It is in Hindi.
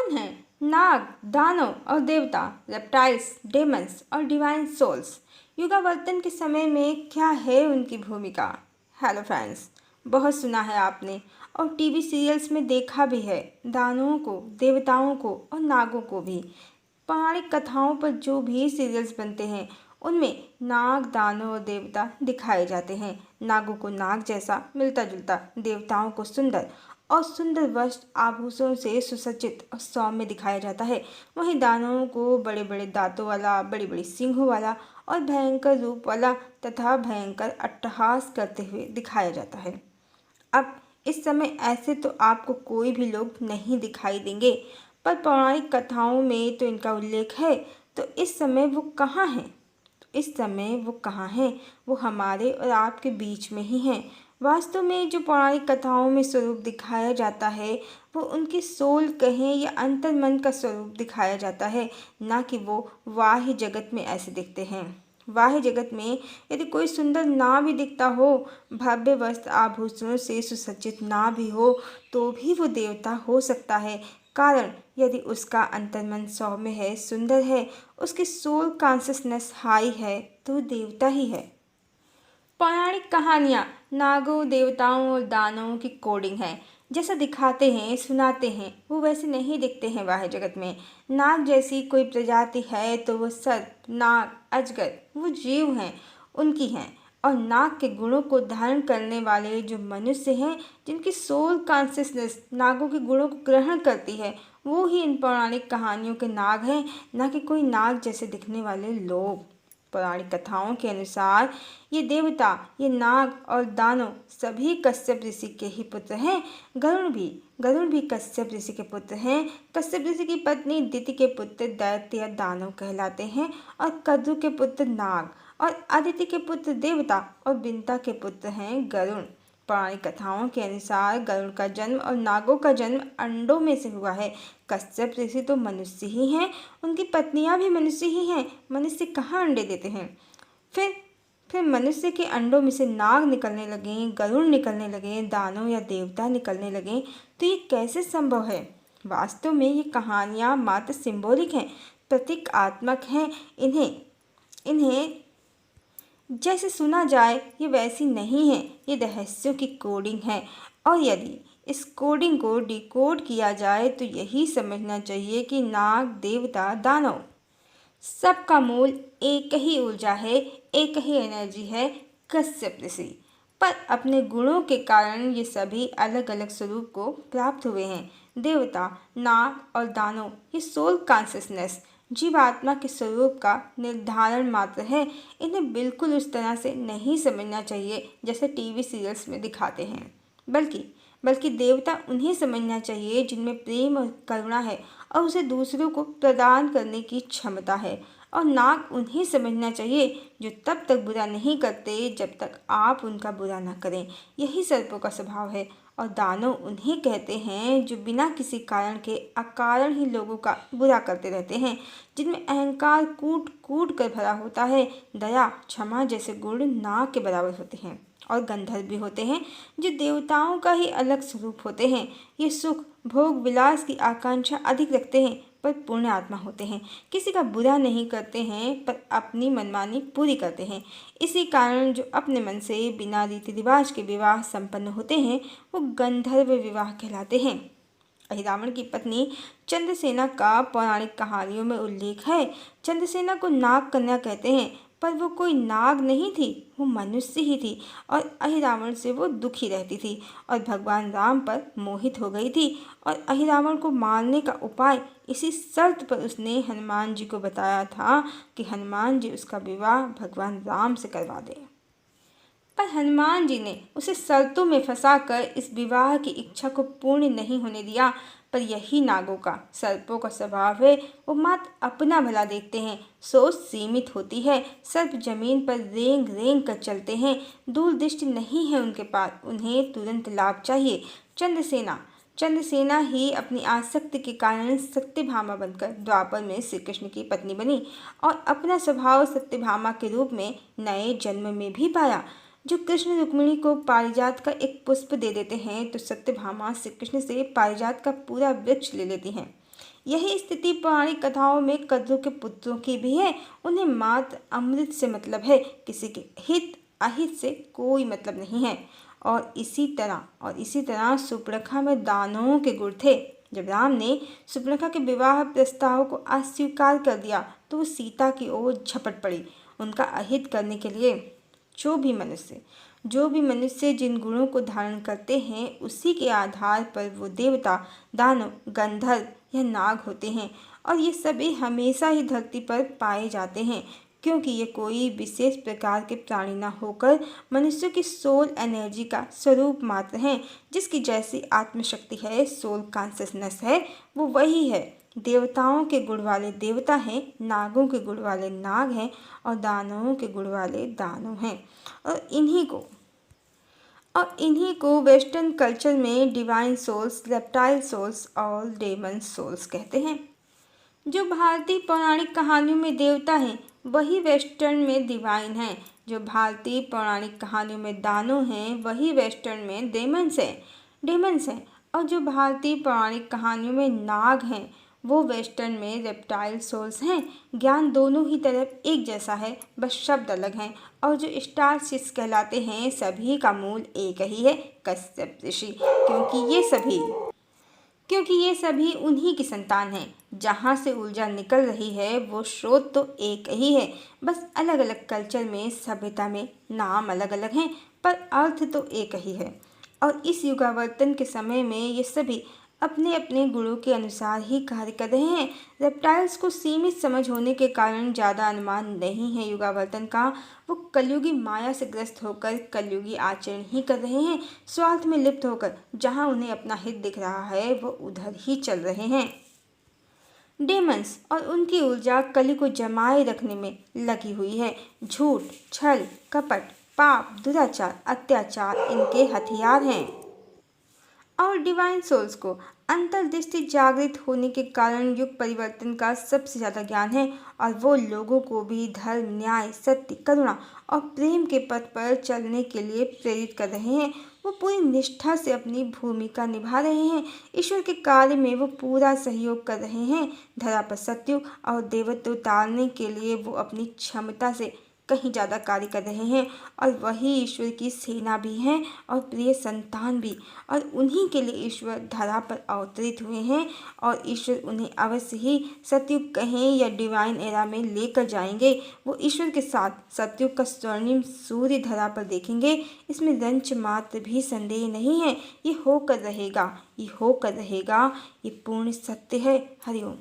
कौन है? नाग, दानव और देवता, रेप्टाइल्स, डेमन्स और डिवाइन सोल्स। युगावर्तन के समय में क्या है उनकी भूमिका? हेलो फ्रेंड्स, बहुत सुना है आपने और टीवी सीरियल्स में देखा भी है। दानवों को, देवताओं को और नागों को भी। पौराणिक कथाओं पर जो भी सीरियल्स बनते हैं उनमें नाग, दानव और देवता दिखाए जाते हैं। नागों को नाग जैसा मिलता जुलता, देवताओं को सुंदर और सुंदर वस्त्र आभूषणों से सुसज्जित और सौम्य दिखाया जाता है। वहीं दानवों को बड़े बड़े दांतों वाला, बड़ी बड़ी सींगों वाला और भयंकर रूप वाला तथा भयंकर अट्टहास करते हुए दिखाया जाता है। अब इस समय ऐसे तो आपको कोई भी लोग नहीं दिखाई देंगे, पर पौराणिक कथाओं में तो इनका उल्लेख है। तो इस समय वो कहाँ हैं? इस समय वो कहाँ हैं? वो हमारे और आपके बीच में ही हैं। वास्तव में जो पौराणिक कथाओं में स्वरूप दिखाया जाता है वो उनकी सोल कहें या अंतर्मन का स्वरूप दिखाया जाता है, ना कि वो बाह्य जगत में ऐसे दिखते हैं। बाह्य जगत में यदि कोई सुंदर ना भी दिखता हो, भव्य वस्त्र आभूषणों से सुसज्जित ना भी हो, तो भी वो देवता हो सकता है। कारण यदि उसका अंतर्मन सौम्य है, सुंदर है, उसकी सोल कॉन्शियसनेस हाई है, तो वो देवता ही है। पौराणिक कहानियाँ नागों, देवताओं और दानवों की कोडिंग है। जैसा दिखाते हैं, सुनाते हैं, वो वैसे नहीं दिखते हैं बाह्य जगत में। नाग जैसी कोई प्रजाति है तो वो सर्प, नाग, अजगर वो जीव हैं, उनकी हैं। और नाग के गुणों को धारण करने वाले जो मनुष्य हैं, जिनकी सोल कॉन्शियसनेस नागों के गुणों को ग्रहण करती है, वो ही इन पौराणिक कहानियों के नाग हैं, ना कि कोई नाग जैसे दिखने वाले लोग। पौराणिक कथाओं के अनुसार ये देवता, ये नाग और दानव सभी कश्यप ऋषि के ही पुत्र हैं। गरुड़ भी कश्यप ऋषि के पुत्र हैं। कश्यप ऋषि की पत्नी दिति के पुत्र दैत्य या दानव कहलाते हैं और कद्रु के पुत्र नाग और अदिति के पुत्र देवता और बिंता के पुत्र हैं गरुण। पौराणिक कथाओं के अनुसार गरुड़ का जन्म और नागों का जन्म अंडों में से हुआ है। कश्यप ऋषि तो मनुष्य ही हैं, उनकी पत्नियां भी मनुष्य ही हैं। मनुष्य कहाँ अंडे देते हैं? फिर मनुष्य के अंडों में से नाग निकलने लगे, गरुड़ निकलने लगे, दानव या देवता निकलने लगे, तो ये कैसे संभव है? वास्तव में ये कहानियाँ मात्र सिंबॉलिक हैं, प्रतीकात्मक हैं। इन्हें जैसे सुना जाए ये वैसी नहीं है, ये रहस्यों की कोडिंग है। और यदि इस कोडिंग को डिकोड किया जाए तो यही समझना चाहिए कि नाग, देवता, दानव सबका मूल एक ही ऊर्जा है, एक ही एनर्जी है, कश्यप ऋषि। पर अपने गुणों के कारण ये सभी अलग अलग स्वरूप को प्राप्त हुए हैं। देवता, नाग और दानव ये सोल कॉन्शियसनेस, जीवात्मा के स्वरूप का निर्धारण मात्र है। इन्हें बिल्कुल उस तरह से नहीं समझना चाहिए जैसे टीवी सीरियल्स में दिखाते हैं, बल्कि देवता उन्हें समझना चाहिए जिनमें प्रेम और करुणा है और उसे दूसरों को प्रदान करने की क्षमता है। और नाग उन्हें समझना चाहिए जो तब तक बुरा नहीं करते जब तक आप उनका बुरा न करें। यही सर्पों का स्वभाव है। और दानव उन्हें कहते हैं जो बिना किसी कारण के अकारण ही लोगों का बुरा करते रहते हैं, जिनमें अहंकार कूट कूट कर भरा होता है। दया, क्षमा जैसे गुण नाग के बराबर होते हैं। और गंधर्व भी होते हैं जो देवताओं का ही अलग स्वरूप होते हैं। ये सुख, भोग, विलास की आकांक्षा अधिक रखते हैं पर पूर्ण आत्मा होते हैं। किसी का बुरा नहीं करते हैं पर अपनी मनमानी पूरी करते हैं। इसी कारण जो अपने मन से बिना रीति रिवाज के विवाह संपन्न होते हैं वो गंधर्व विवाह कहलाते हैं। अहिरावण की पत्नी चंद्रसेना का पौराणिक कहानियों में उल्लेख है। चंद्रसेना को नाग कन्या कहते हैं, पर वो कोई नाग नहीं थी, वो मनुष्य ही थी। और अहिरावण से वो दुखी रहती थी और भगवान राम पर मोहित हो गई थी। और अहिरावण को मारने का उपाय इसी शर्त पर उसने हनुमान जी को बताया था कि हनुमान जी उसका विवाह भगवान राम से करवा दें। पर हनुमान जी ने उसे शर्तों में फंसाकर इस विवाह की इच्छा को पूर्ण नहीं होने दिया। पर यही नागों का, सर्पों का स्वभाव है। वो मात्र अपना भला देखते हैं, सोच सीमित होती है। सर्प जमीन पर रेंग रेंग कर चलते हैं, दूरदृष्टि नहीं है उनके पास, उन्हें तुरंत लाभ चाहिए। चंद्रसेना ही अपनी आसक्ति के कारण सत्यभामा बनकर द्वापर में श्री कृष्ण की पत्नी बनी और अपना स्वभाव सत्यभामा के रूप में नए जन्म में भी पाया। जो कृष्ण रुक्मिणी को पारिजात का एक पुष्प दे देते हैं तो सत्यभामा श्री कृष्ण से पारिजात का पूरा वृक्ष ले लेती हैं। यही स्थिति पौराणिक कथाओं में कद्रू के पुत्रों की भी है। उन्हें मात्र अमृत से मतलब है, किसी के हित अहित से कोई मतलब नहीं है। और इसी तरह सुपर्णखा में दानवों के गुण थे। जब राम ने सुपर्णखा के विवाह प्रस्ताव को अस्वीकार कर दिया तो वो सीता की ओर झपट पड़ी। उनका अहित करने के लिए जो भी मनुष्य जिन गुणों को धारण करते हैं उसी के आधार पर वो देवता, दानव, गंधर्व या नाग होते हैं। और ये सभी हमेशा ही धरती पर पाए जाते हैं, क्योंकि ये कोई विशेष प्रकार के प्राणी न होकर मनुष्य की सोल एनर्जी का स्वरूप मात्र हैं। जिसकी जैसी आत्मशक्ति है, सोल कॉन्शसनेस है, वो वही है। देवताओं के गुण वाले देवता हैं, नागों के गुण वाले नाग हैं और दानवों के गुण वाले दानव हैं। और इन्हीं को वेस्टर्न कल्चर में डिवाइन सोल्स, रेप्टाइल सोल्स और डेमन सोल्स कहते हैं। जो भारतीय पौराणिक कहानियों में देवता हैं वही वेस्टर्न में डिवाइन हैं। जो भारतीय पौराणिक कहानियों में दानव हैं वही वेस्टर्न में डेमन्स हैं। और जो भारतीय पौराणिक कहानियों में नाग हैं वो वेस्टर्न में रेप्टाइल सोल्स हैं। ज्ञान दोनों ही तरफ एक जैसा है, बस शब्द अलग हैं। और जो स्टार शिष्य कहलाते हैं सभी का मूल एक ही है, कश्यप ऋषि। क्योंकि ये सभी उन्हीं की संतान हैं। जहाँ से ऊर्जा निकल रही है वो स्रोत तो एक ही है, बस अलग अलग कल्चर में, सभ्यता में नाम अलग अलग हैं, पर अर्थ तो एक ही है। और इस युगावर्तन के समय में ये सभी अपने अपने गुणों के अनुसार ही कार्य कर रहे हैं। रेप्टाइल्स को सीमित समझ होने के कारण ज़्यादा अनुमान नहीं है युगावर्तन का। वो कलयुगी माया से ग्रस्त होकर कलयुगी आचरण ही कर रहे हैं। स्वार्थ में लिप्त होकर जहाँ उन्हें अपना हित दिख रहा है वो उधर ही चल रहे हैं। डेमन्स और उनकी ऊर्जा कली को जमाए रखने में लगी हुई है। झूठ, छल, कपट, पाप, दुराचार, अत्याचार इनके हथियार हैं। और डिवाइन सोल्स को अंतर्दृष्टि जागृत होने के कारण युग परिवर्तन का सबसे ज़्यादा ज्ञान है। और वो लोगों को भी धर्म, न्याय, सत्य, करुणा और प्रेम के पथ पर चलने के लिए प्रेरित कर रहे हैं। वो पूरी निष्ठा से अपनी भूमिका निभा रहे हैं। ईश्वर के कार्य में वो पूरा सहयोग कर रहे हैं। धरा पर सत्युग और देवत्व उतारने के लिए वो अपनी क्षमता से कहीं ज़्यादा कार्य कर रहे हैं। और वही ईश्वर की सेना भी हैं और प्रिय संतान भी। और उन्हीं के लिए ईश्वर धरा पर अवतरित हुए हैं। और ईश्वर उन्हें अवश्य ही सतयुग कहें या डिवाइन एरा में लेकर जाएंगे। वो ईश्वर के साथ सतयुग का स्वर्णिम सूर्य धरा पर देखेंगे। इसमें रंच मात्र भी संदेह नहीं है। ये होकर रहेगा, ये पूर्ण सत्य है। हरिओम।